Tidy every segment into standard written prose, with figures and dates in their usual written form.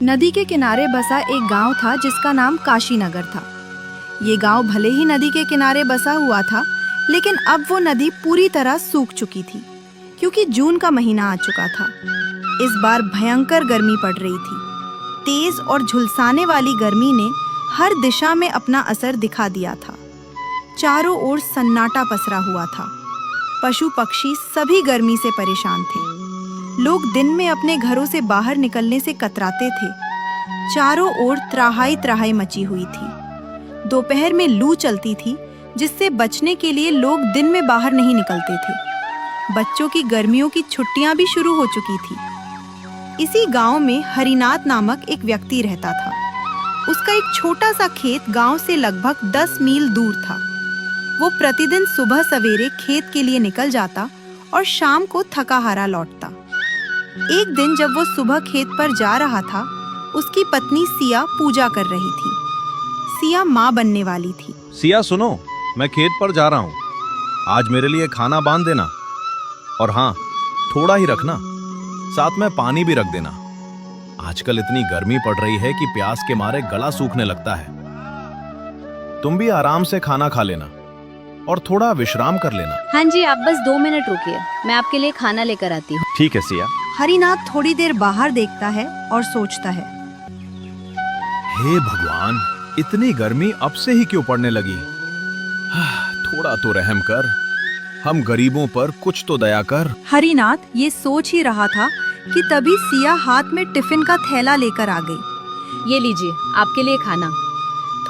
नदी के किनारे बसा एक गांव था जिसका नाम काशीनगर था। ये गांव भले ही नदी के किनारे बसा हुआ था, लेकिन अब वो नदी पूरी तरह सूख चुकी थी क्योंकि जून का महीना आ चुका था। इस बार भयंकर गर्मी पड़ रही थी। तेज और झुलसाने वाली गर्मी ने हर दिशा में अपना असर दिखा दिया था। चारों ओर सन्नाटा पसरा हुआ था। पशु पक्षी सभी गर्मी से परेशान थे। लोग दिन में अपने घरों से बाहर निकलने से कतराते थे। चारों ओर त्राहाई त्राहाई मची हुई थी। दोपहर में लू चलती थी, जिससे बचने के लिए लोग दिन में बाहर नहीं निकलते थे। बच्चों की गर्मियों की छुट्टियां भी शुरू हो चुकी थी। इसी गांव में हरिनाथ नामक एक व्यक्ति रहता था। उसका एक छोटा सा खेत गांव से लगभग 10 मील दूर था। वो प्रतिदिन सुबह सवेरे खेत के लिए निकल जाता और शाम को थका हारा लौटता। एक दिन जब वो सुबह खेत पर जा रहा था, उसकी पत्नी सिया पूजा कर रही थी। सिया माँ बनने वाली थी। सिया सुनो, मैं खेत पर जा रहा हूँ। आज मेरे लिए खाना बांध देना, और हाँ, थोड़ा ही रखना, साथ में पानी भी रख देना। आजकल इतनी गर्मी पड़ रही है कि प्यास के मारे गला सूखने लगता है। तुम भी आराम से खाना खा लेना और थोड़ा विश्राम कर लेना। हाँ जी, आप बस 2 मिनट रुकिए, मैं आपके लिए खाना लेकर आती हूँ। ठीक है सिया। हरिनाथ थोड़ी देर बाहर देखता है और सोचता है, हे भगवान, इतनी गर्मी अब से ही क्यों पड़ने लगी? थोड़ा तो रहम कर, हम गरीबों पर कुछ तो दया कर। हरिनाथ ये सोच ही रहा था कि तभी सिया हाथ में टिफिन का थैला लेकर आ गई। ये लीजिए, आपके लिए खाना।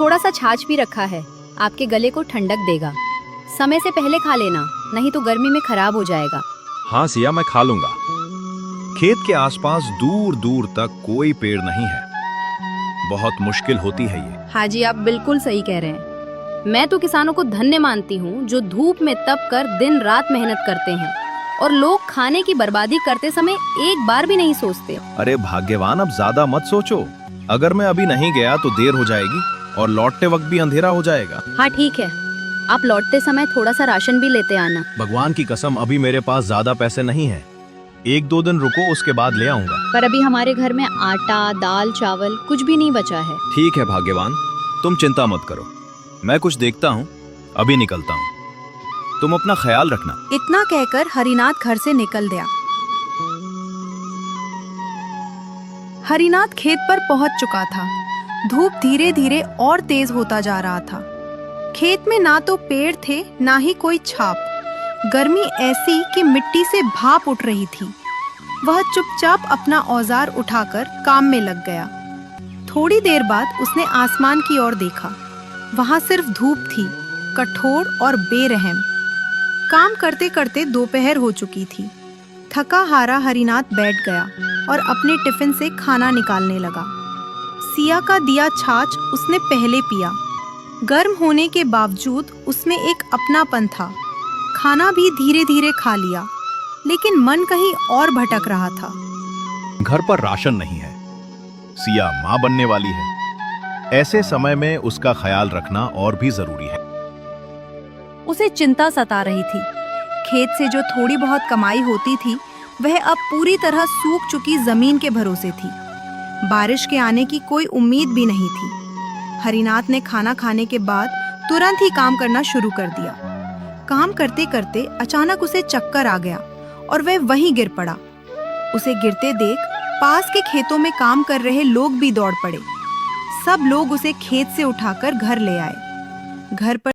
थोड़ा सा छाछ भी रखा है, आपके गले को ठंडक देगा। समय से पहले खा लेना, नहीं तो गर्मी में खराब हो जाएगा। हाँ सिया, मैं खा लूंगा। खेत के आसपास दूर दूर तक कोई पेड़ नहीं है। बहुत मुश्किल होती है ये। हाँ जी, आप बिल्कुल सही कह रहे हैं। मैं तो किसानों को धन्य मानती हूँ जो धूप में तप कर दिन रात मेहनत करते हैं, और लोग खाने की बर्बादी करते समय एक बार भी नहीं सोचते। अरे भाग्यवान, अब ज्यादा मत सोचो। अगर मैं अभी नहीं गया तो देर हो जाएगी और लौटते वक्त भी अंधेरा हो जाएगा। हाँ ठीक है, आप लौटते समय थोड़ा सा राशन भी लेते आना। भगवान की कसम, अभी मेरे पास ज्यादा पैसे नहीं हैं। 1-2 दिन रुको, उसके बाद ले आऊंगा। पर अभी हमारे घर में आटा, दाल, चावल कुछ भी नहीं बचा है। ठीक है भाग्यवान, तुम चिंता मत करो, मैं कुछ देखता हूँ, अभी निकलता हूँ। तुम अपना ख्याल रखना। इतना कहकर हरिनाथ घर से निकल गया। हरिनाथ खेत पर पहुंच चुका था। धूप धीरे धीरे और तेज होता जा रहा था। खेत में ना तो पेड़ थे, ना ही कोई छाप। गर्मी ऐसी कि मिट्टी से भाप उठ रही थी। वह चुपचाप अपना औजार उठाकर काम में लग गया। थोड़ी देर बाद उसने आसमान की ओर देखा। वहां सिर्फ धूप थी, कठोर और बेरहम। काम करते करते दोपहर हो चुकी थी। थका हारा हरिनाथ बैठ गया और अपने टिफिन से खाना निकालने लगा। सिया का दिया छाछ उसने पहले पिया। गर्म होने के बावजूद उसमें एक अपनापन था। खाना भी धीरे धीरे खा लिया, लेकिन मन कहीं और भटक रहा था। घर पर राशन नहीं है। सिया माँ बनने वाली है। ऐसे समय में उसका ख्याल रखना और भी जरूरी है। उसे चिंता सता रही थी। खेत से जो थोड़ी बहुत कमाई होती थी, वह अब पूरी तरह सूख चुकी जमीन के भरोसे थी। बारिश के आने की कोई उम्मीद भी नहीं थी। हरिनाथ ने खाना खाने के बाद तुरंत ही काम करना शुरू कर दिया। काम करते करते अचानक उसे चक्कर आ गया और वह वहीं गिर पड़ा। उसे गिरते देख पास के खेतों में काम कर रहे लोग भी दौड़ पड़े। सब लोग उसे खेत से उठाकर घर ले आए। घर पर